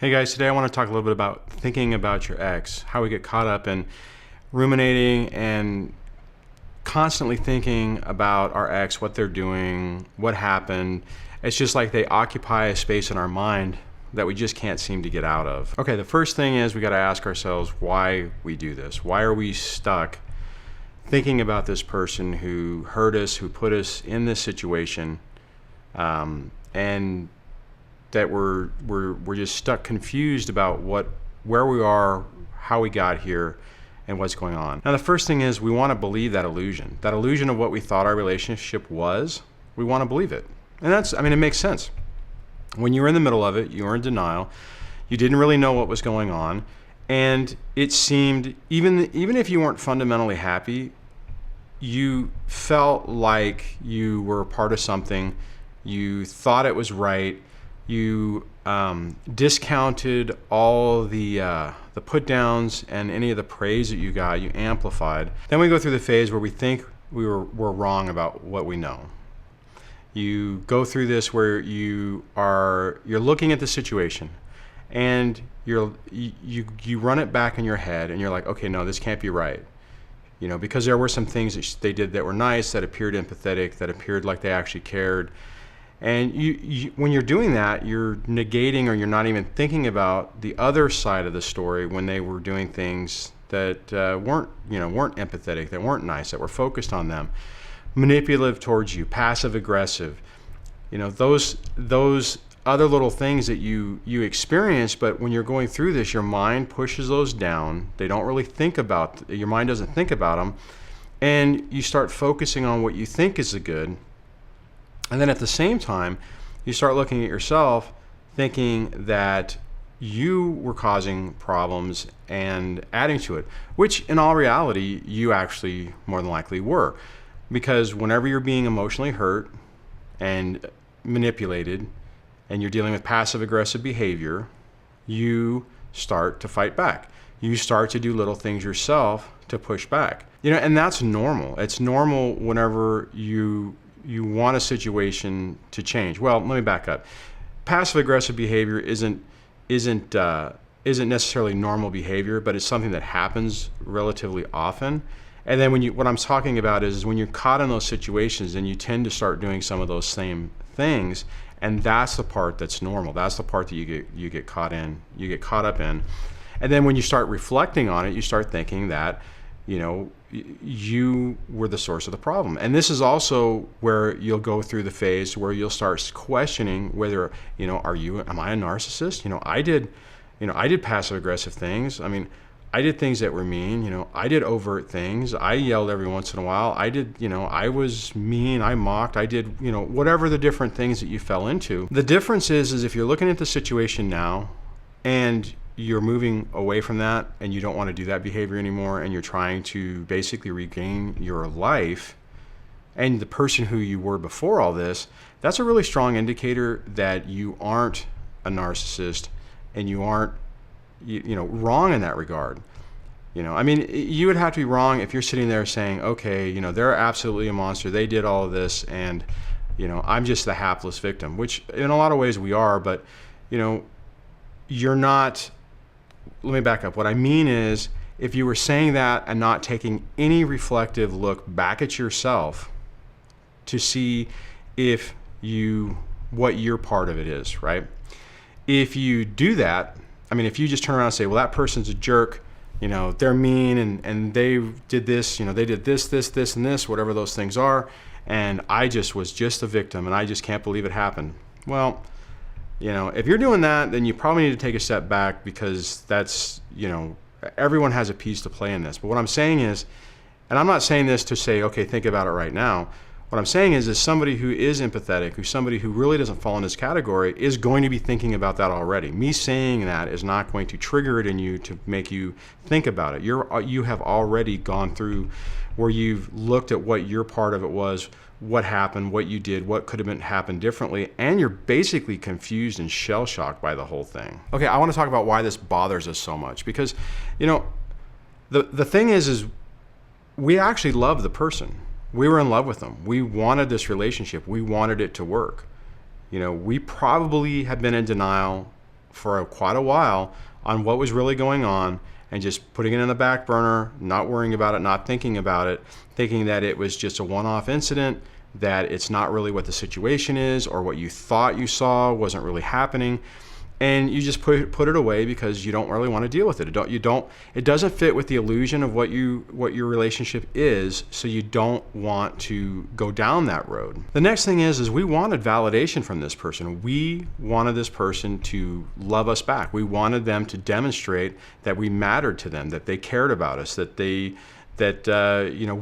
Hey guys, today I want to talk a little bit about thinking about your ex, how we get caught up in ruminating and constantly thinking about our ex, what they're doing, what happened. It's just like they occupy a space in our mind that we just can't seem to get out of. Okay, the first thing is we got to ask ourselves why we do this. Why are we stuck thinking about this person who hurt us, who put us in this situation, and that we're just stuck confused about where we are, how we got here, and what's going on. Now the first thing is we want to believe that illusion of what we thought our relationship was. We want to believe it. And it makes sense. When you were in the middle of it, you were in denial, you didn't really know what was going on, and it seemed, even if you weren't fundamentally happy, you felt like you were a part of something, you thought it was right, you discounted all the put downs and any of the praise that you got, you amplified. Then we go through the phase where we think we're wrong about what we know. You go through this where you're looking at the situation and you run it back in your head and you're like, okay, no, this can't be right. Because there were some things that they did that were nice, that appeared empathetic, that appeared like they actually cared. And when you're doing that, you're negating, or you're not even thinking about the other side of the story when they were doing things that weren't empathetic, that weren't nice, that were focused on them, manipulative towards you, passive aggressive. Those other little things that you experience, but when you're going through this, your mind pushes those down. They don't really think about, your mind doesn't think about them, and you start focusing on what you think is the good. And then at the same time, you start looking at yourself thinking that you were causing problems and adding to it, which in all reality, you actually more than likely were. Because whenever you're being emotionally hurt and manipulated and you're dealing with passive aggressive behavior, you start to fight back. You start to do little things yourself to push back. And that's normal. It's normal whenever you want a situation to change. Well, let me back up. Passive aggressive behavior isn't necessarily normal behavior, but it's something that happens relatively often. And then what I'm talking about is when you're caught in those situations, then you tend to start doing some of those same things, and that's the part that's normal. That's the part that you get caught up in. And then when you start reflecting on it, you start thinking that you were the source of the problem. And this is also where you'll go through the phase where you'll start questioning whether, am I a narcissist? I did passive aggressive things. I did things that were mean, I did overt things. I yelled every once in a while. I was mean, I mocked, I did, whatever the different things that you fell into. The difference is if you're looking at the situation now and you're moving away from that and you don't want to do that behavior anymore and you're trying to basically regain your life and the person who you were before all this, that's a really strong indicator that you aren't a narcissist and you aren't wrong in that regard. You would have to be wrong if you're sitting there saying, okay, they're absolutely a monster, they did all of this, and I'm just the hapless victim, which in a lot of ways we are, but you're not. Let me back up. What I mean is, if you were saying that and not taking any reflective look back at yourself to see what your part of it is, right? If you do that, if you just turn around and say, well, that person's a jerk, they're mean and they did this, they did this, and this, whatever those things are, and I just was just a victim and I just can't believe it happened. Well, if you're doing that, then you probably need to take a step back, because that's, everyone has a piece to play in this. But what I'm saying is, and I'm not saying this to say, okay, think about it right now. What I'm saying is somebody who is empathetic, who's somebody who really doesn't fall in this category, is going to be thinking about that already. Me saying that is not going to trigger it in you to make you think about it. You have already gone through where you've looked at what your part of it was, what happened, what you did, what could have happened differently, and you're basically confused and shell-shocked by the whole thing. Okay, I want to talk about why this bothers us so much, because, the thing is we actually love the person. We were in love with them. We wanted this relationship. We wanted it to work. We probably have been in denial for quite a while on what was really going on and just putting it in the back burner, not worrying about it, not thinking about it, thinking that it was just a one-off incident, that it's not really what the situation is, or what you thought you saw wasn't really happening. And you just put it away because you don't really want to deal with it. It doesn't fit with the illusion of what your relationship is, so you don't want to go down that road. The next thing is we wanted validation from this person. We wanted this person to love us back. We wanted them to demonstrate that we mattered to them, that they cared about us, that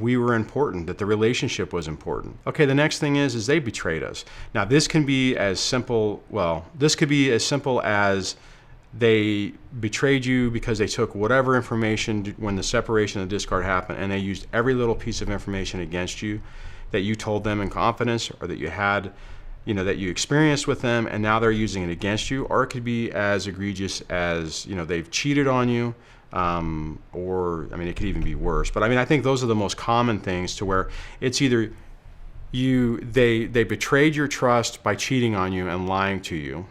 we were important, that the relationship was important. Okay, the next thing is they betrayed us. Now this can be as simple, as they betrayed you because they took whatever information when the separation of the discard happened, and they used every little piece of information against you that you told them in confidence, or that you had, that you experienced with them, and now they're using it against you. Or it could be as egregious as, they've cheated on you. It could even be worse. But I think those are the most common things, to where it's either they betrayed your trust by cheating on you and lying to you.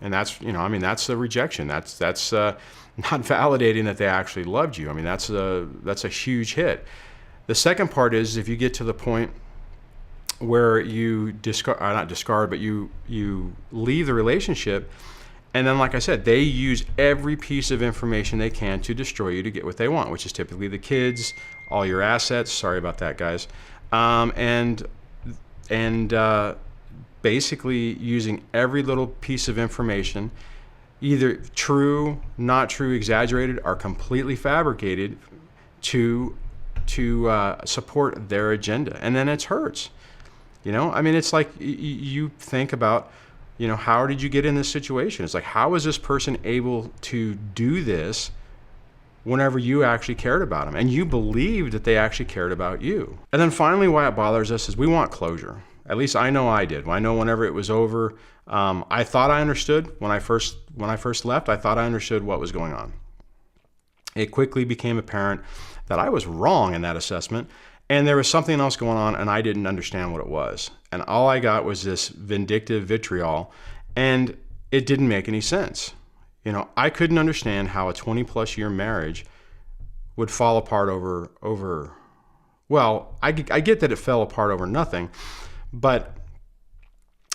And that's, that's a rejection. That's not validating that they actually loved you. That's a huge hit. The second part is if you get to the point where you you leave the relationship, and then, like I said, they use every piece of information they can to destroy you to get what they want, which is typically the kids, all your assets. Sorry about that, guys. And basically using every little piece of information, either true, not true, exaggerated, or completely fabricated to support their agenda. And then it hurts. It's like you think about, how did you get in this situation? It's like, how is this person able to do this whenever you actually cared about them and you believed that they actually cared about you? And then finally, why it bothers us is we want closure. At least I know I did. I know whenever it was over, I thought I understood. When I first left, I thought I understood what was going on. It quickly became apparent that I was wrong in that assessment, and there was something else going on, and I didn't understand what it was. And all I got was this vindictive vitriol, and it didn't make any sense. I couldn't understand how a 20-plus year marriage would fall apart over. Well, I get that it fell apart over nothing, but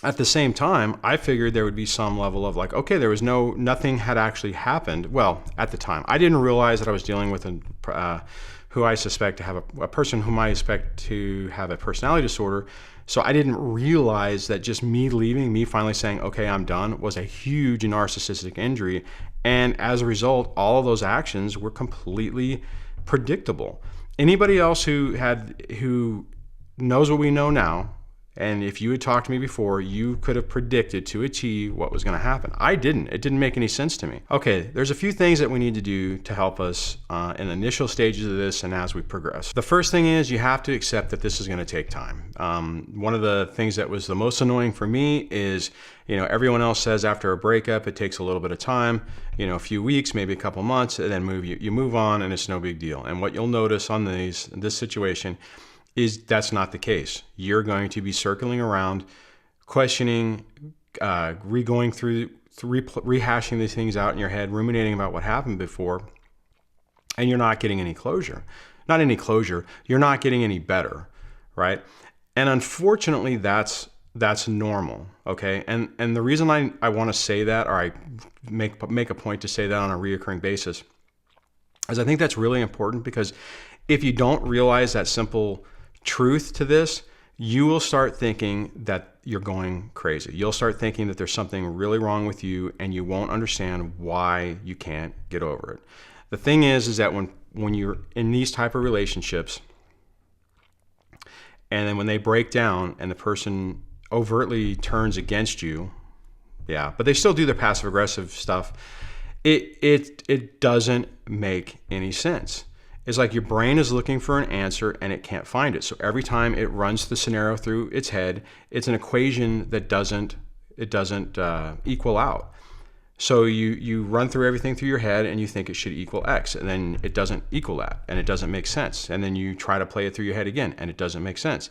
at the same time, I figured there would be some level of okay, nothing had actually happened. Well, at the time, I didn't realize that I was dealing with who I suspect to have a person whom I suspect to have a personality disorder. So I didn't realize that just me leaving, me finally saying, okay, I'm done, was a huge narcissistic injury. And as a result, all of those actions were completely predictable. Anybody else who knows what we know now, and if you had talked to me before, you could have predicted to a T what was going to happen. I didn't. It didn't make any sense to me. Okay, there's a few things that we need to do to help us in the initial stages of this and as we progress. The first thing is you have to accept that this is going to take time. One of the things that was the most annoying for me is, everyone else says after a breakup, it takes a little bit of time, a few weeks, maybe a couple months, and then you move on and it's no big deal. And what you'll notice on this situation is that's not the case. You're going to be circling around, questioning, rehashing these things out in your head, ruminating about what happened before, and you're not getting any closure. Not any closure, you're not getting any better, right? And unfortunately, that's normal, okay? And the reason I want to say that, or I make a point to say that on a reoccurring basis, is I think that's really important, because if you don't realize that simple truth to this, you will start thinking that you're going crazy. You'll start thinking that there's something really wrong with you, and you won't understand why you can't get over it. The thing is that when you're in these type of relationships, and then when they break down and the person overtly turns against you, but they still do their passive aggressive stuff, it doesn't make any sense. It's like your brain is looking for an answer and it can't find it. So every time it runs the scenario through its head, it's an equation that doesn't equal out. So you run through everything through your head and you think it should equal X, and then it doesn't equal that, and it doesn't make sense. And then you try to play it through your head again, and it doesn't make sense.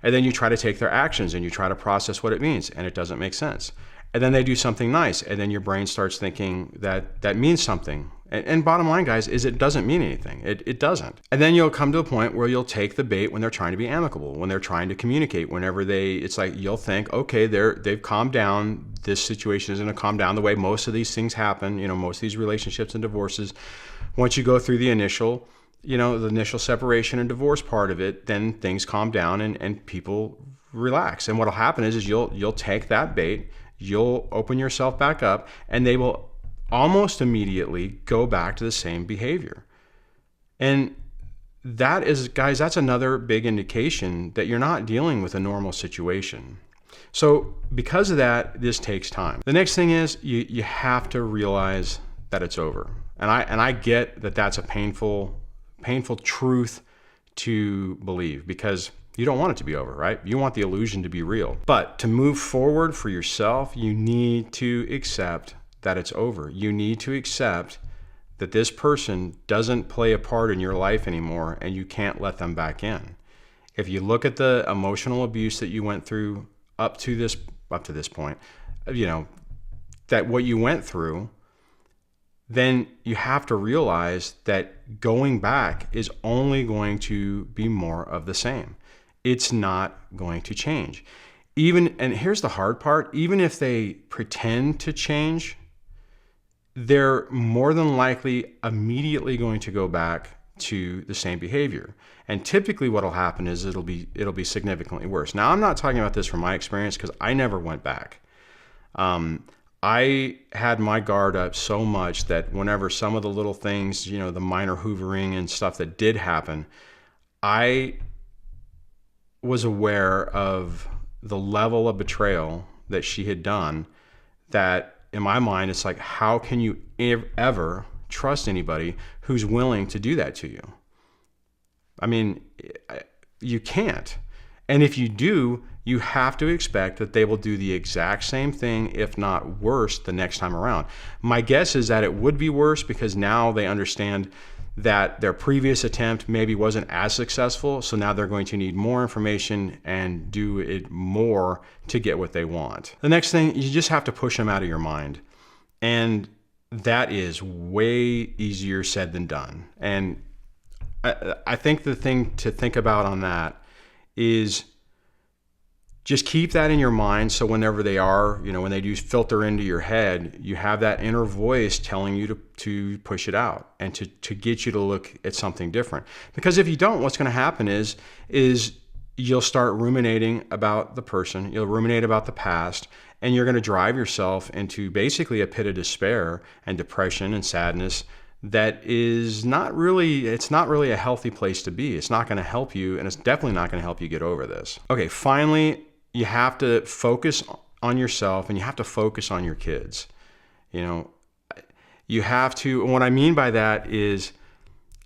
And then you try to take their actions and you try to process what it means, and it doesn't make sense. and then they do something nice, and then your brain starts thinking that that means something. And bottom line, guys, is it doesn't mean anything. It doesn't. And then you'll come to a point where you'll take the bait when they're trying to be amicable, when they're trying to communicate, it's like you'll think, okay, they've calmed down. This situation is going to calm down the way most of these things happen. Most of these relationships and divorces, once you go through the initial separation and divorce part of it, then things calm down and people relax. And what'll happen is you'll take that bait, you'll open yourself back up, and they will almost immediately go back to the same behavior. And that is, guys, that's another big indication that you're not dealing with a normal situation. So because of that, this takes time. The next thing is you have to realize that it's over. And I get that that's a painful truth to believe, because you don't want it to be over, right? You want the illusion to be real. But to move forward for yourself, you need to accept that it's over. You need to accept that this person doesn't play a part in your life anymore, and you can't let them back in. If you look at the emotional abuse that you went through up to this point, that what you went through, then you have to realize that going back is only going to be more of the same. It's not going to change. And here's the hard part, even if they pretend to change, they're more than likely immediately going to go back to the same behavior. And typically what'll happen is it'll be significantly worse. Now, I'm not talking about this from my experience, because I never went back. I had my guard up so much that whenever some of the little things, the minor hoovering and stuff that did happen, I was aware of the level of betrayal that she had done, that in my mind, it's like, how can you ever trust anybody who's willing to do that to you? I mean, you can't. And if you do, you have to expect that they will do the exact same thing, if not worse, the next time around. My guess is that it would be worse, because now they understand that their previous attempt maybe wasn't as successful, so now they're going to need more information and do it more to get what they want. The next thing, you just have to push them out of your mind. And that is way easier said than done. And I think the thing to think about on that is just keep that in your mind, so whenever they are, when they do filter into your head, you have that inner voice telling you to push it out and to get you to look at something different. Because if you don't, what's going to happen is you'll start ruminating about the person, you'll ruminate about the past, and you're going to drive yourself into basically a pit of despair and depression and sadness that is not really a healthy place to be. It's not going to help you, and it's definitely not going to help you get over this. Okay, finally, you have to focus on yourself, and you have to focus on your kids. You have to, and what I mean by that is,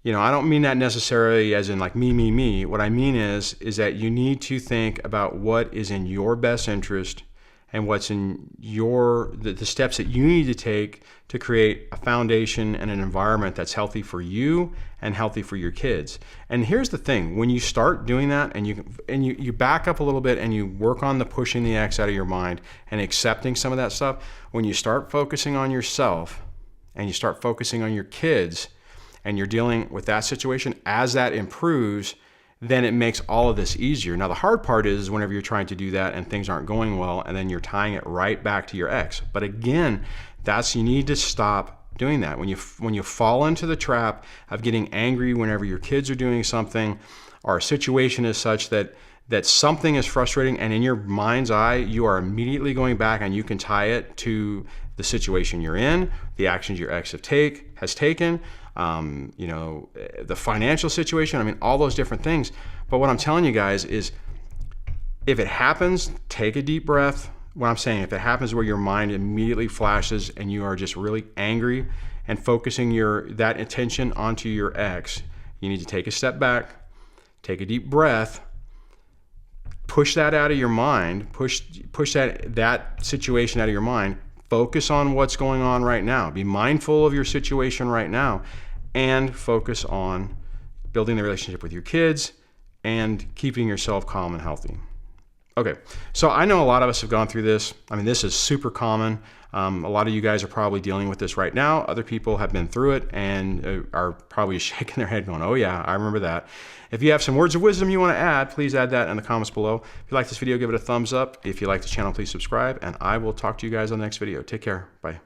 I don't mean that necessarily as in like me. What I mean is that you need to think about what is in your best interest and what's in the steps that you need to take to create a foundation and an environment that's healthy for you and healthy for your kids. And here's the thing, when you start doing that and you back up a little bit and you work on the pushing the X out of your mind and accepting some of that stuff, when you start focusing on yourself and you start focusing on your kids and you're dealing with that situation, as that improves, then it makes all of this easier. Now, the hard part is whenever you're trying to do that and things aren't going well, and then you're tying it right back to your ex. But again, you need to stop doing that. When you fall into the trap of getting angry whenever your kids are doing something, or a situation is such that something is frustrating, and in your mind's eye, you are immediately going back and you can tie it to the situation you're in, the actions your ex has taken, the financial situation, all those different things. But what I'm telling you guys is, if it happens, take a deep breath. What I'm saying, if it happens where your mind immediately flashes and you are just really angry and focusing that attention onto your ex, you need to take a step back, take a deep breath, push that out of your mind, push that situation out of your mind, focus on what's going on right now. Be mindful of your situation right now, and focus on building the relationship with your kids and keeping yourself calm and healthy. Okay, so I know a lot of us have gone through this. I mean, this is super common. A lot of you guys are probably dealing with this right now. Other people have been through it and are probably shaking their head going, oh yeah, I remember that. If you have some words of wisdom you want to add, please add that in the comments below. If you like this video, give it a thumbs up. If you like the channel, please subscribe, and I will talk to you guys on the next video. Take care. Bye.